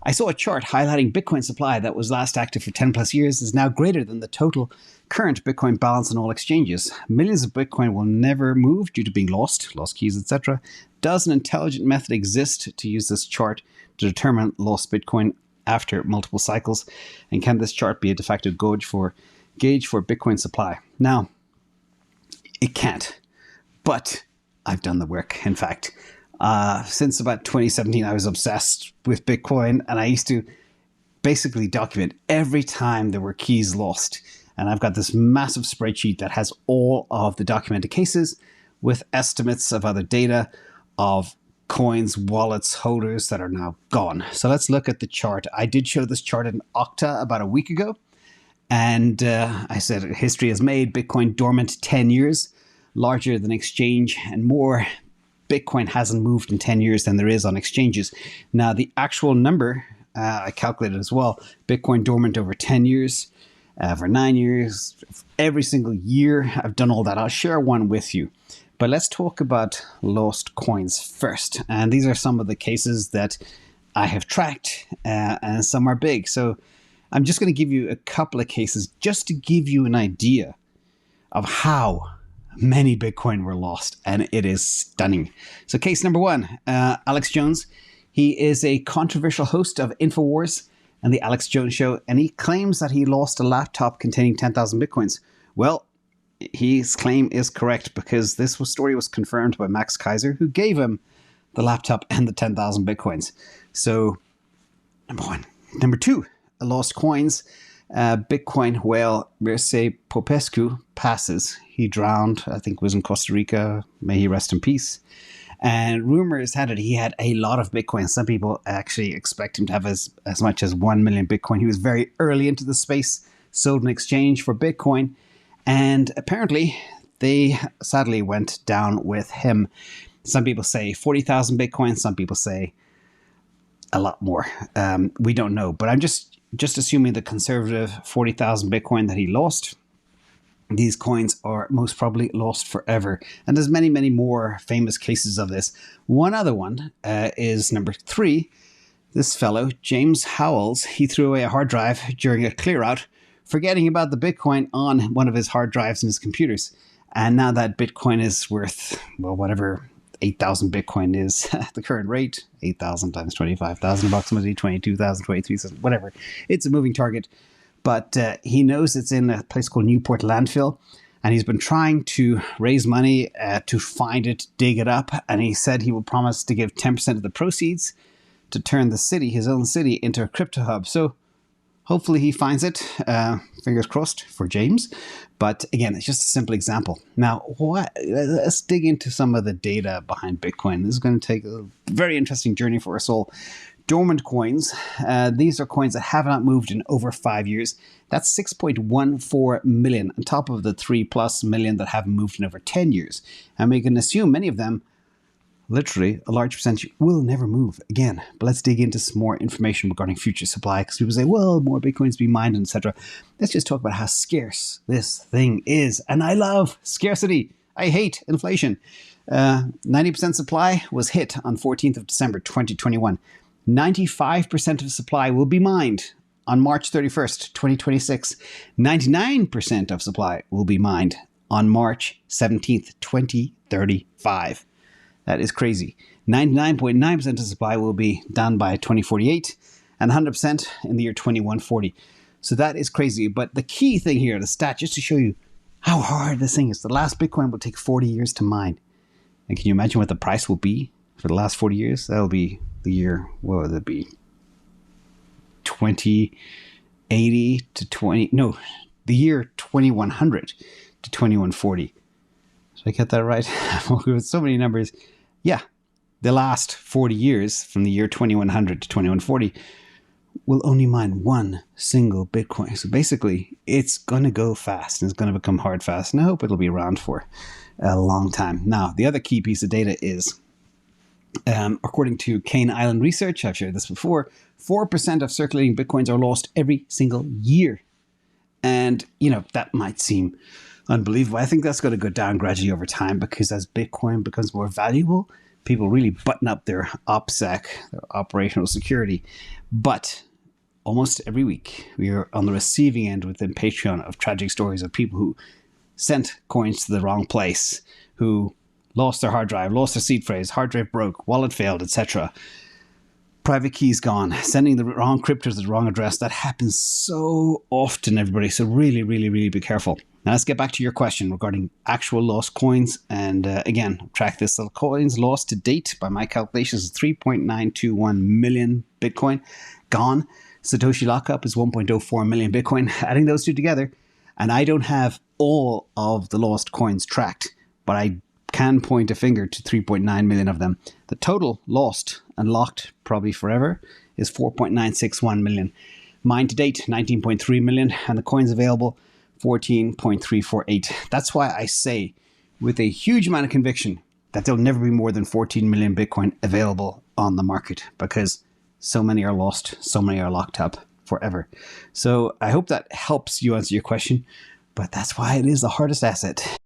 I saw a chart highlighting Bitcoin supply that was last active for 10 plus years is now greater than the total current Bitcoin balance on all exchanges. Millions of Bitcoin will never move due to being lost keys, etc. Does an intelligent method exist to use this chart to determine lost Bitcoin after multiple cycles? And can this chart be a de facto gauge for Bitcoin supply? Now, it can't, but I've done the work. In fact, since about 2017, I was obsessed with Bitcoin, and I used to basically document every time there were keys lost. And I've got this massive spreadsheet that has all of the documented cases with estimates of other data of coins, wallets, holders that are now gone. So let's look at the chart. I did show this chart in Okta about a week ago. And I said history has made Bitcoin dormant 10 years, larger than exchange, and more Bitcoin hasn't moved in 10 years than there is on exchanges. Now, the actual number, I calculated as well, Bitcoin dormant over 10 years, for 9 years, every single year. I've done all that. I'll share one with you. But let's talk about lost coins first. And these are some of the cases that I have tracked, and some are big. So I'm just going to give you a couple of cases just to give you an idea of how many Bitcoin were lost, and it is stunning. So case number one, Alex Jones. He is a controversial host of InfoWars and the Alex Jones Show, and he claims that he lost a laptop containing 10,000 Bitcoins. Well, his claim is correct because this story was confirmed by Max Kaiser, who gave him the laptop and the 10,000 Bitcoins. So, number one. Number two, lost coins. Bitcoin whale Mircea Popescu passes. He drowned, I think it was in Costa Rica. May he rest in peace. And rumors had it he had a lot of Bitcoin. Some people actually expect him to have as much as 1 million Bitcoin. He was very early into the space, sold in exchange for Bitcoin. And apparently they sadly went down with him. Some people say 40,000 Bitcoin. Some people say a lot more. We don't know. But I'm just assuming the conservative 40,000 Bitcoin that he lost. These coins are most probably lost forever. And there's many, many more famous cases of this. One other one is number three. This fellow, James Howells, he threw away a hard drive during a clear out, forgetting about the Bitcoin on one of his hard drives in his computers. And now that Bitcoin is worth, well, whatever 8,000 Bitcoin is at the current rate, 8,000 times 25,000 approximately, 22,000, 23,000, whatever. It's a moving target. But he knows it's in a place called Newport Landfill. And he's been trying to raise money to find it, dig it up. And he said he will promise to give 10% of the proceeds to turn the city, his own city, into a crypto hub. So hopefully he finds it. Fingers crossed for James. But again, it's just a simple example. Now, let's dig into some of the data behind Bitcoin. This is going to take a very interesting journey for us all. Dormant coins. These are coins that have not moved in over 5 years. That's 6.14 million on top of the 3+ million that haven't moved in over 10 years. And we can assume many of them, literally a large percentage, will never move again. But let's dig into some more information regarding future supply, because people say, well, more Bitcoins be mined, etc. Let's just talk about how scarce this thing is. And I love scarcity. I hate inflation. 90% supply was hit on 14th of December, 2021. 95% of supply will be mined on March 31st, 2026. 99% of supply will be mined on March 17th, 2035. That is crazy. 99.9% of supply will be done by 2048 and 100% in the year 2140. So that is crazy. But the key thing here, the stat, just to show you how hard this thing is. The last Bitcoin will take 40 years to mine. And can you imagine what the price will be for the last 40 years? That'll be the year, what would it be? 2080 to 20, no, the year 2100 to 2140. Did I get that right? With so many numbers. Yeah, the last 40 years from the year 2100 to 2140 will only mine one single Bitcoin. So basically, it's going to go fast and it's going to become hard fast. And I hope it'll be around for a long time. Now, the other key piece of data is, according to Cane Island Research, I've shared this before, 4% of circulating Bitcoins are lost every single year. And, you know, that might seem unbelievable. I think that's going to go down gradually over time, because as Bitcoin becomes more valuable, people really button up their OPSEC, their operational security. But almost every week, we are on the receiving end within Patreon of tragic stories of people who sent coins to the wrong place, who lost their hard drive, lost their seed phrase, hard drive broke, wallet failed, etc. Private keys gone, sending the wrong crypto to the wrong address. That happens so often, everybody. So really, really, really be careful. Now let's get back to your question regarding actual lost coins. And again, track this. The coins lost to date, by my calculations, is 3.921 million Bitcoin gone. Satoshi lockup is 1.04 million Bitcoin. Adding those two together, and I don't have all of the lost coins tracked, but I can point a finger to 3.9 million of them. The total lost and locked probably forever is 4.961 million. Mine to date, 19.3 million, and the coins available, 14.348. That's why I say with a huge amount of conviction that there'll never be more than 14 million Bitcoin available on the market, because so many are lost, so many are locked up forever. So I hope that helps you answer your question, but that's why it is the hardest asset.